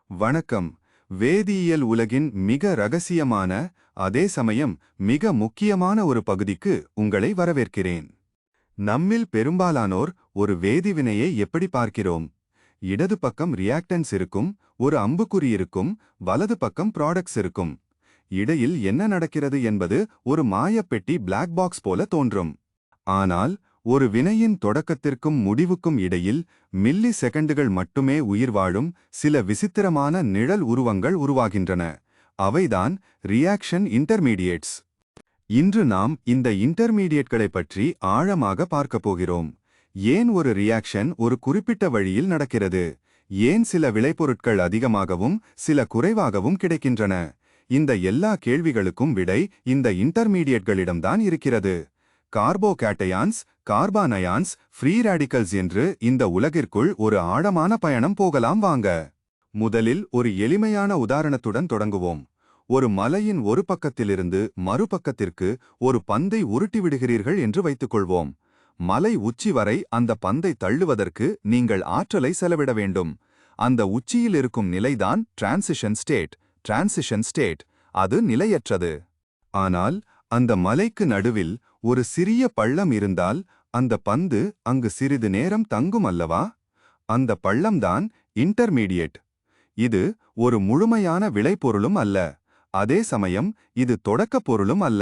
வணக்கம். வேதியியல் உலகின் மிக ரகசியமான, அதே சமயம் மிக முக்கியமான ஒரு பகுதிக்கு உங்களை வரவேற்கிறேன். நம்மில் பெரும்பாலானோர் ஒரு வேதிவினையை எப்படி பார்க்கிறோம்? இடது பக்கம் ரியாக்டன்ஸ் இருக்கும், ஒரு அம்புக்குறி இருக்கும், வலது பக்கம் ப்ராடக்ட்ஸ் இருக்கும். இடையில் என்ன நடக்கிறது என்பது ஒரு மாயப்பெட்டி பிளாக் பாக்ஸ் போல தோன்றும். ஆனால் ஒரு வினையின் தொடக்கத்திற்கும் முடிவுக்கும் இடையில் மில்லி செகண்டுகள் மட்டுமே உயிர் வாழும் சில விசித்திரமான நிழல் உருவங்கள் உருவாகின்றன. அவைதான் ரியாக்ஷன் இன்டர்மீடியேட்ஸ். இன்று நாம் இந்த இன்டர்மீடியேட்களை பற்றி ஆழமாக பார்க்கப் போகிறோம். ஏன் ஒரு ரியாக்ஷன் ஒரு குறிப்பிட்ட வழியில் நடக்கிறது? ஏன் சில விளைபொருட்கள் அதிகமாகவும் சில குறைவாகவும் கிடைக்கின்றன? இந்த எல்லா கேள்விகளுக்கும் விடை இந்த இன்டர்மீடியேட்களிடம்தான் இருக்கிறது. கார்போகேட்டையான்ஸ், கார்பானயான்ஸ், ஃப்ரீ ரேடிக்கல்ஸ் என்று இந்த உலகிற்குள் ஒரு ஆழமான பயணம் போகலாம் வாங்க. முதலில் ஒரு எளிமையான உதாரணத்துடன் தொடங்குவோம். ஒரு மலையின் ஒரு பக்கத்திலிருந்து மறுபக்கத்திற்கு ஒரு பந்தை உருட்டிவிடுகிறீர்கள் என்று வைத்துக்கொள்வோம். மலை உச்சி வரை அந்த பந்தை தள்ளுவதற்கு நீங்கள் ஆற்றலை செலவிட வேண்டும். அந்த உச்சியில் இருக்கும் நிலைதான் டிரான்சிஷன் ஸ்டேட். அது நிலையற்றது. ஆனால் அந்த மலைக்கு நடுவில் ஒரு சிறிய பள்ளம் இருந்தால் அந்த பந்து அங்கு சிறிது நேரம் தங்கும் அல்லவா? அந்த பள்ளம்தான் இன்டர்மீடியேட். இது ஒரு முழுமையான விளைபொருளும் அல்ல. அதே சமயம் இது தொடக்கப் பொருளும் அல்ல.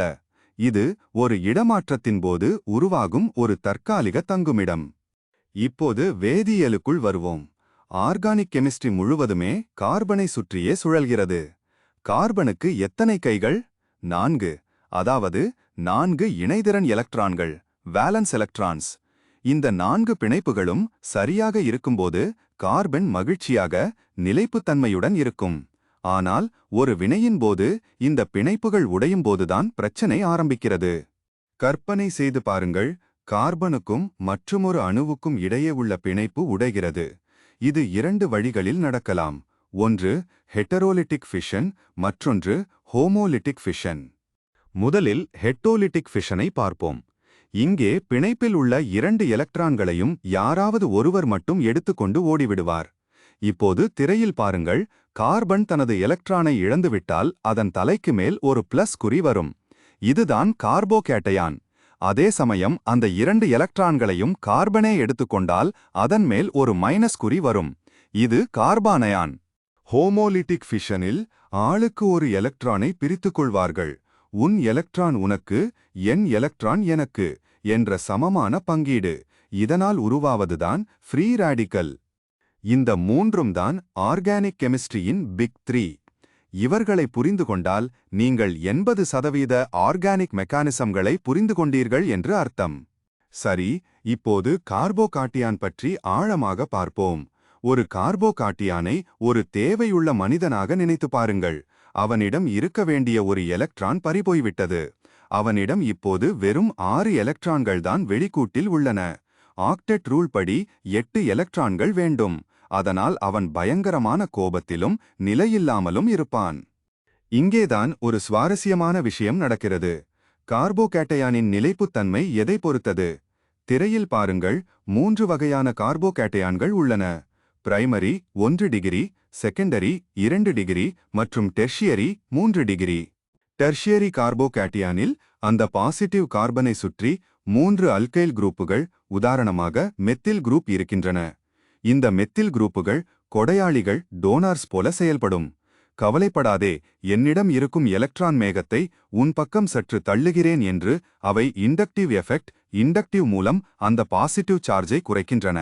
இது ஒரு இடமாற்றத்தின் போது உருவாகும் ஒரு தற்காலிக தங்குமிடம். இப்போது வேதியியலுக்குள் வருவோம். ஆர்கானிக் கெமிஸ்ட்ரி முழுவதுமே கார்பனை சுற்றியே சுழல்கிறது. கார்பனுக்கு எத்தனை கைகள்? 4. அதாவது 4 இணைதிறன் எலக்ட்ரான்கள், வேலன்ஸ் எலக்ட்ரான்ஸ். இந்த 4 பிணைப்புகளும் சரியாக இருக்கும்போது கார்பன் மகிழ்ச்சியாக, நிலைப்புத்தன்மையுடன் இருக்கும். ஆனால் ஒரு வினையின் போது இந்த பிணைப்புகள் உடையும் போதுதான் பிரச்சனை ஆரம்பிக்கிறது. கற்பனை செய்து பாருங்கள், கார்பனுக்கும் மற்றுமொரு அணுவுக்கும் இடையே உள்ள பிணைப்பு உடைகிறது. இது 2 வழிகளில் நடக்கலாம். ஒன்று ஹெட்டரோலிட்டிக் ஃபிஷன், மற்றொன்று ஹோமோலிட்டிக் ஃபிஷன். முதலில் ஹெட்டரோலிட்டிக் ஃபிஷனை பார்ப்போம். இங்கே பிணைப்பில் உள்ள 2 எலக்ட்ரான்களையும் யாராவது ஒருவர் மட்டும் எடுத்துக்கொண்டு ஓடிவிடுவார். இப்போது திரையில் பாருங்கள், கார்பன் தனது எலக்ட்ரானை இழந்துவிட்டால் அதன் தலைக்கு மேல் ஒரு பிளஸ் குறி வரும். இதுதான் கார்போகேட்டையான். அதே சமயம் அந்த 2 எலக்ட்ரான்களையும் கார்பனே எடுத்துக்கொண்டால் அதன் மேல் ஒரு மைனஸ் குறி வரும். இது கார்பானயான். ஹோமோலிட்டிக் ஃபிஷனில் ஆளுக்கு ஒரு எலக்ட்ரானை பிரித்துக் கொள்வார்கள். உன் எலக்ட்ரான் உனக்கு, என் எலக்ட்ரான் எனக்கு என்ற சமமான பங்கீடு. இதனால் உருவாவதுதான் ஃப்ரீ ரேடிக்கல். இந்த மூன்றும் தான் ஆர்கானிக் கெமிஸ்ட்ரியின் பிக் 3. இவர்களை புரிந்து கொண்டால் நீங்கள் 80% ஆர்கானிக் மெக்கானிசம்களை புரிந்து கொண்டீர்கள் என்று அர்த்தம். சரி, இப்போது கார்போகாட்டியான் பற்றி ஆழமாக பார்ப்போம். ஒரு கார்போகாட்டியானை ஒரு தேவையுள்ள மனிதனாக நினைத்து பாருங்கள். அவனிடம் இருக்க வேண்டிய ஒரு எலக்ட்ரான் பறிபோய்விட்டது. அவனிடம் இப்போது வெறும் 6 எலக்ட்ரான்கள்தான் வெளிக்கூட்டில் உள்ளன. ஆக்டெட் ரூல் படி 8 எலக்ட்ரான்கள் வேண்டும். அதனால் அவன் பயங்கரமான கோபத்திலும் நிலையில்லாமலும் இருப்பான். இங்கேதான் ஒரு சுவாரஸ்யமான விஷயம் நடக்கிறது. கார்போகேட்டையானின் நிலைப்புத்தன்மை எதை பொறுத்தது? திரையில் பாருங்கள், 3 வகையான கார்போகேட்டையான்கள் உள்ளன. பிரைமரி 1 டிகிரி, செகண்டரி 2 டிகிரி மற்றும் டெர்ஷியரி 3 டிகிரி. டெர்ஷியரி கார்போகேட்டையானில் அந்த பாசிட்டிவ் கார்பனை சுற்றி 3 அல்கைல் குரூப்புகள், உதாரணமாக மெத்தில் குரூப் இருக்கின்றன. இந்த மெத்தில் குரூப்புகள் கொடையாளிகள், டோனார்ஸ் போல செயல்படும். கவலைப்படாதே, என்னிடம் இருக்கும் எலக்ட்ரான் மேகத்தை உன் பக்கம் சற்று தள்ளுகிறேன் என்று அவை இண்டக்டிவ் மூலம் அந்த பாசிட்டிவ் சார்ஜை குறைக்கின்றன.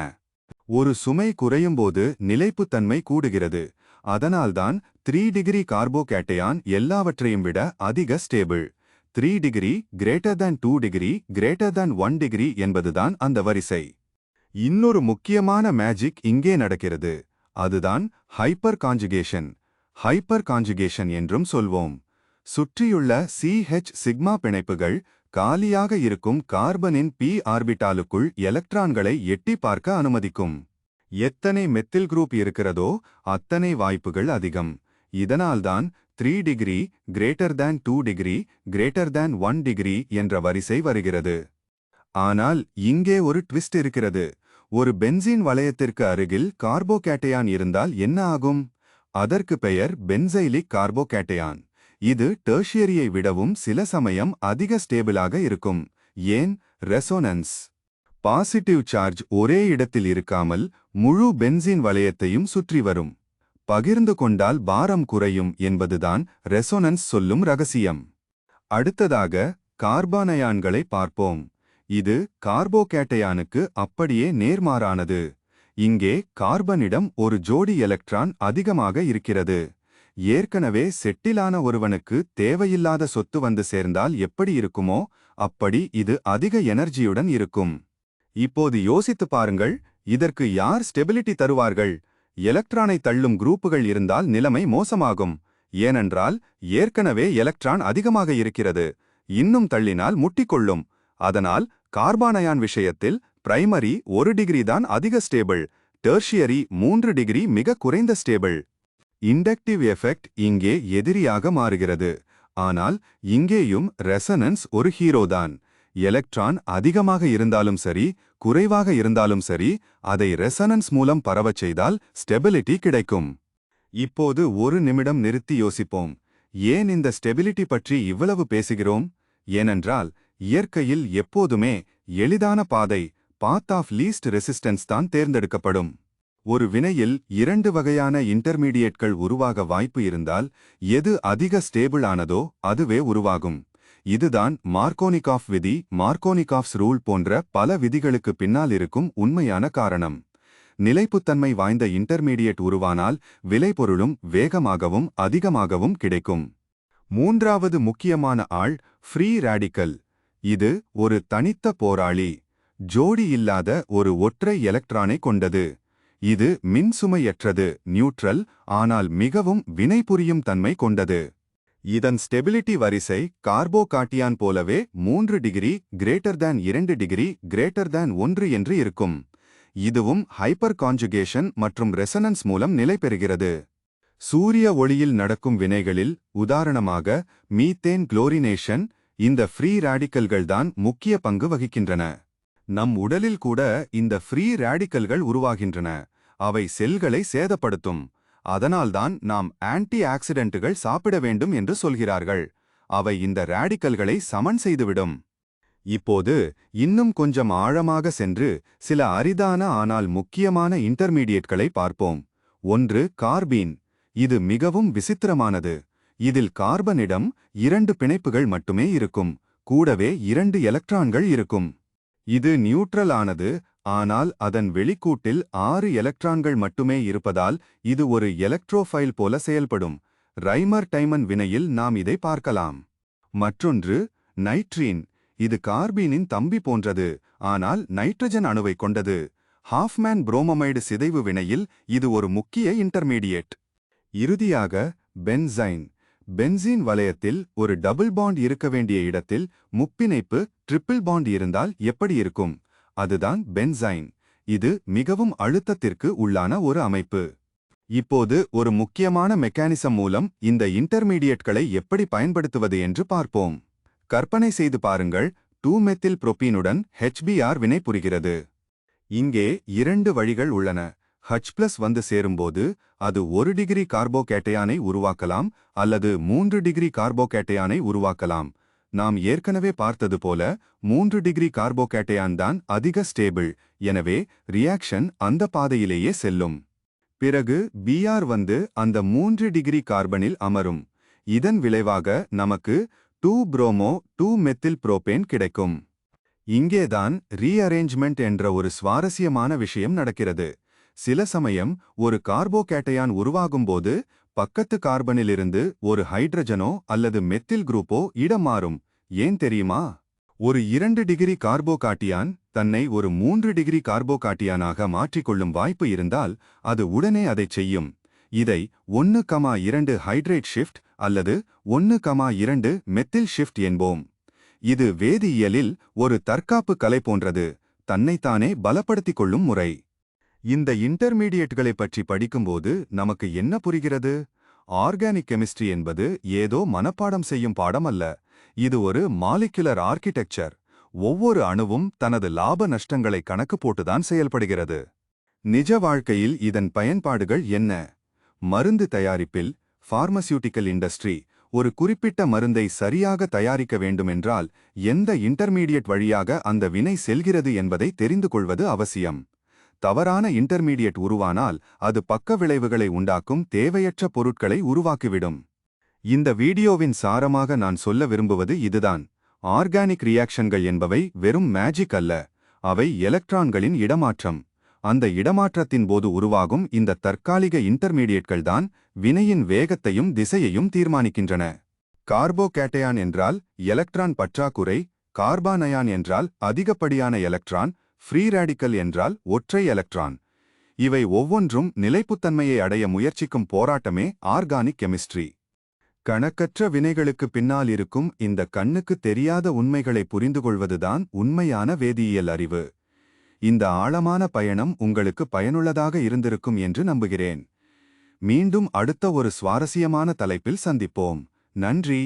ஒரு சுமை குறையும்போது நிலைப்புத்தன்மை கூடுகிறது. அதனால்தான் 3 டிகிரி கார்போகேட்டையான் எல்லாவற்றையும் விட அதிக ஸ்டேபிள். 3 டிகிரி > 2 டிகிரி > 1 டிகிரி என்பதுதான் அந்த வரிசை. இன்னொரு முக்கியமான மேஜிக் இங்கே நடக்கிறது. அதுதான் ஹைப்பர் காஞ்சுகேஷன் என்றும் சொல்வோம். சுற்றியுள்ள CH சிக்மா பிணைப்புகள் காலியாக இருக்கும் கார்பனின் p ஆர்பிட்டாலுக்குள் எலக்ட்ரான்களை எட்டி பார்க்க அனுமதிக்கும். எத்தனை மெத்தில் குரூப் இருக்கிறதோ அத்தனை வாய்ப்புகள் அதிகம். இதனால்தான் 3 டிகிரி > 2 டிகிரி > 1 டிகிரி என்ற வரிசை வருகிறது. ஆனால் இங்கே ஒரு ட்விஸ்ட் இருக்கிறது. ஒரு பென்சீன் வளையத்திற்கு அருகில் கார்போகேட்டையான் இருந்தால் என்ன ஆகும்? அதற்கு பெயர் பென்சைலிக் கார்போகேட்டையான். இது டெர்ஷியரியை விடவும் சில சமயம் அதிக ஸ்டேபிளாக இருக்கும். ஏன்? ரெசோனன்ஸ். பாசிட்டிவ் சார்ஜ் ஒரே இடத்தில் இருக்காமல் முழு பென்சீன் வளையத்தையும் சுற்றி வரும். பகிர்ந்து கொண்டால் பாரம் குறையும் என்பதுதான் ரெசோனன்ஸ் சொல்லும் ரகசியம். அடுத்ததாக கார்பானயான்களை பார்ப்போம். இது கார்போகேட்டையானுக்கு அப்படியே நேர்மாறானது. இங்கே கார்பனிடம் ஒரு ஜோடி எலக்ட்ரான் அதிகமாக இருக்கிறது. ஏற்கனவே செட்டிலான ஒருவனுக்கு தேவையில்லாத சொத்து வந்து சேர்ந்தால் எப்படி இருக்குமோ அப்படி இது அதிக எனர்ஜியுடன் இருக்கும். இப்போது யோசித்து பாருங்கள், இதற்கு யார் ஸ்டெபிலிட்டி தருவார்கள்? எலக்ட்ரானை தள்ளும் குரூப்புகள் இருந்தால் நிலைமை மோசமாகும். ஏனென்றால் ஏற்கனவே எலக்ட்ரான் அதிகமாக இருக்கிறது. இன்னும் தள்ளினால் முட்டிக்கொள்ளும். அதனால் கார்பானயான் விஷயத்தில் பிரைமரி 1 டிகிரி தான் அதிக ஸ்டேபிள், டெர்ஷியரி 3 டிகிரி மிக குறைந்த ஸ்டேபிள். இண்டக்டிவ் எஃபெக்ட் இங்கே எதிரியாக மாறுகிறது. ஆனால் இங்கேயும் ரெசனன்ஸ் ஒரு ஹீரோதான். எலக்ட்ரான் அதிகமாக இருந்தாலும் சரி, குறைவாக இருந்தாலும் சரி, அதை ரெசனன்ஸ் மூலம் பரவச் செய்தால் ஸ்டெபிலிட்டி கிடைக்கும். இப்போது ஒரு நிமிடம் நிறுத்தி யோசிப்போம். ஏன் இந்த ஸ்டெபிலிட்டி பற்றி இவ்வளவு பேசுகிறோம்? ஏனென்றால் இயற்கையில் எப்போதுமே எளிதான பாதை, பாத் ஆஃப் லீஸ்ட் ரெசிஸ்டன்ஸ் தான் தேர்ந்தெடுக்கப்படும். ஒரு வினையில் 2 வகையான இன்டர்மீடியேட்கள் உருவாக வாய்ப்பு இருந்தால் எது அதிக ஸ்டேபிள் ஆனதோ அதுவே உருவாகும். இதுதான் மார்கோனிகாஃப் விதி, மார்கோனிகாஃப்ஸ் ரூல் போன்ற பல விதிகளுக்கு பின்னால் இருக்கும் உண்மையான காரணம். நிலைப்புத்தன்மை வாய்ந்த இன்டர்மீடியேட் உருவானால் விளைபொருளும் வேகமாகவும் அதிகமாகவும் கிடைக்கும். மூன்றாவது முக்கியமான ஆள் ஃப்ரீ ரேடிக்கல். இது ஒரு தனித்த போராளி, ஜோடி இல்லாத ஒரு ஒற்றை எலக்ட்ரானை கொண்டது. இது மின்சுமையற்றது, நியூட்ரல், ஆனால் மிகவும் வினைபுரியும் தன்மை கொண்டது. இதன் ஸ்டெபிலிட்டி வரிசை கார்போகாட்டியான் போலவே 3 டிகிரி >2 டிகிரி >1 என்று இருக்கும். இதுவும் ஹைப்பர் கான்ஜுகேஷன் மற்றும் ரெசனன்ஸ் மூலம் நிலை பெறுகிறது. சூரிய ஒளியில் நடக்கும் வினைகளில், உதாரணமாக மீத்தேன் குளோரினேஷன், இந்த ஃப்ரீ ரேடிக்கல்கள்தான் முக்கிய பங்கு வகிக்கின்றன. நம் உடலில் கூட இந்த ஃப்ரீ ரேடிக்கல்கள் உருவாகின்றன. அவை செல்களை சேதப்படுத்தும். அதனால்தான் நாம் ஆன்டி ஆக்சிடென்ட்டுகள் சாப்பிட வேண்டும் என்று சொல்கிறார்கள். அவை இந்த ரேடிக்கல்களை சமன் செய்துவிடும். இப்போது இன்னும் கொஞ்சம் ஆழமாக சென்று சில அரிதான ஆனால் முக்கியமான இன்டர்மீடியேட்களை பார்ப்போம். ஒன்று கார்பீன். இது மிகவும் விசித்திரமானது. இதில் கார்பனிடம் 2 பிணைப்புகள் மட்டுமே இருக்கும். கூடவே 2 எலக்ட்ரான்கள் இருக்கும். இது நியூட்ரல் ஆனது, ஆனால் அதன் வெளிக்கூட்டில் 6 எலக்ட்ரான்கள் மட்டுமே இருப்பதால் இது ஒரு எலக்ட்ரோஃபைல் போல செயல்படும். ரைமர்-டைமன் வினையில் நாம் இதை பார்க்கலாம். மற்றொன்று நைட்ரீன். இது கார்பீனின் தம்பி போன்றது, ஆனால் நைட்ரஜன் அணுவை கொண்டது. ஹாஃப்மேன் புரோமமைடு சிதைவு வினையில் இது ஒரு முக்கிய இன்டர்மீடியேட். இறுதியாக பென்சைன். பென்சீன் வளையத்தில் ஒரு டபுள் பாண்ட் இருக்க வேண்டிய இடத்தில் முப்பிணைப்பு ட்ரிபிள் பாண்ட் இருந்தால் எப்படி இருக்கும்? அதுதான் பென்சைன். இது மிகவும் அழுத்தத்திற்கு உள்ளான ஒரு அமைப்பு. இப்போது ஒரு முக்கியமான மெக்கானிசம் மூலம் இந்த இன்டர்மீடியேட்களை எப்படி பயன்படுத்துவது என்று பார்ப்போம். கற்பனை செய்து பாருங்கள், 2-மெத்தில் புரோப்பீனுடன் HBr வினை புரிகிறது. இங்கே 2 வழிகள் உள்ளன. H+ வந்து சேரும்போது அது 1 டிகிரி கார்போகேட்டையானை உருவாக்கலாம் அல்லது 3 டிகிரி கார்போகேட்டையானை உருவாக்கலாம். நாம் ஏற்கனவே பார்த்தது போல 3 டிகிரி கார்போகேட்டையான் தான் அதிக ஸ்டேபிள். எனவே ரியாக்ஷன் அந்த பாதையிலேயே செல்லும். பிறகு Br வந்து அந்த 3 டிகிரி கார்பனில் அமரும். இதன் விளைவாக நமக்கு 2-புரோமோ 2-மெத்தில் புரோப்பேன் கிடைக்கும். இங்கேதான் ரீஅரேஞ்ச்மெண்ட் என்ற ஒரு சுவாரஸ்யமான விஷயம் நடக்கிறது. சில சமயம் ஒரு கார்போகேட்டையான் உருவாகும்போது பக்கத்து கார்பனிலிருந்து ஒரு ஹைட்ரஜனோ அல்லது மெத்தில் குரூப்போ இடம் மாறும். ஏன் தெரியுமா? ஒரு 2 டிகிரி கார்போகாட்டியான் தன்னை ஒரு 3 டிகிரி கார்போகாட்டியானாக மாற்றிக்கொள்ளும் வாய்ப்பு இருந்தால் அது உடனே அதைச் செய்யும். இதை 1,2 ஹைட்ரேட் ஷிஃப்ட் அல்லது 1,2 மெத்தில் ஷிஃப்ட் என்போம். இது வேதியியலில் ஒரு தற்காப்பு கலை போன்றது, தன்னைத்தானே பலப்படுத்திக் கொள்ளும் முறை. இந்த இன்டர்மீடியேட்களை பற்றி படிக்கும்போது நமக்கு என்ன புரிகிறது? ஆர்கானிக் கெமிஸ்ட்ரி என்பது ஏதோ மனப்பாடம் செய்யும் பாடம் அல்ல. இது ஒரு மாலிகுலர் ஆர்க்கிடெக்சர். ஒவ்வொரு அணுவும் தனது லாப நஷ்டங்களை கணக்கு போட்டுதான் செயல்படுகிறது. நிஜ வாழ்க்கையில் இதன் பயன்பாடுகள் என்ன? மருந்து தயாரிப்பில் பார்மசியூட்டிக்கல் இண்டஸ்ட்ரி ஒரு குறிப்பிட்ட மருந்தை சரியாக தயாரிக்க வேண்டுமென்றால் எந்த இன்டர்மீடியட் வழியாக அந்த வினை செல்கிறது என்பதை தெரிந்து கொள்வது அவசியம். தவறான இன்டர்மீடியட் உருவானால் அது பக்க விளைவுகளை உண்டாக்கும் தேவையற்ற பொருட்களை உருவாக்கிவிடும். இந்த வீடியோவின் சாரமாக நான் சொல்ல விரும்புவது இதுதான். ஆர்கானிக் ரியாக்ஷன்கள் என்பவை வெறும் மேஜிக் அல்ல, அவை எலக்ட்ரான்களின் இடமாற்றம். அந்த இடமாற்றத்தின் போது உருவாகும் இந்த தற்காலிக இன்டர்மீடியட்கள் தான் வினையின் வேகத்தையும் திசையையும் தீர்மானிக்கின்றன. கார்போகேட்டையான் என்றால் எலக்ட்ரான் பற்றாக்குறை, கார்பானயான் என்றால் அதிகப்படியான எலக்ட்ரான், ஃப்ரீ ரேடிக்கல் என்றால் ஒற்றை எலக்ட்ரான். இவை ஒவ்வொன்றும் நிலைப்புத்தன்மையை அடைய முயற்சிக்கும் போராட்டமே ஆர்கானிக் கெமிஸ்ட்ரி. கணக்கற்ற வினைகளுக்கு பின்னால் இருக்கும் இந்த கண்ணுக்கு தெரியாத உண்மைகளை புரிந்துகொள்வதுதான் உண்மையான வேதியியல் அறிவு. இந்த ஆழமான பயணம் உங்களுக்கு பயனுள்ளதாக இருந்திருக்கும் என்று நம்புகிறேன். மீண்டும் அடுத்த ஒரு சுவாரஸ்யமான தலைப்பில் சந்திப்போம். நன்றி.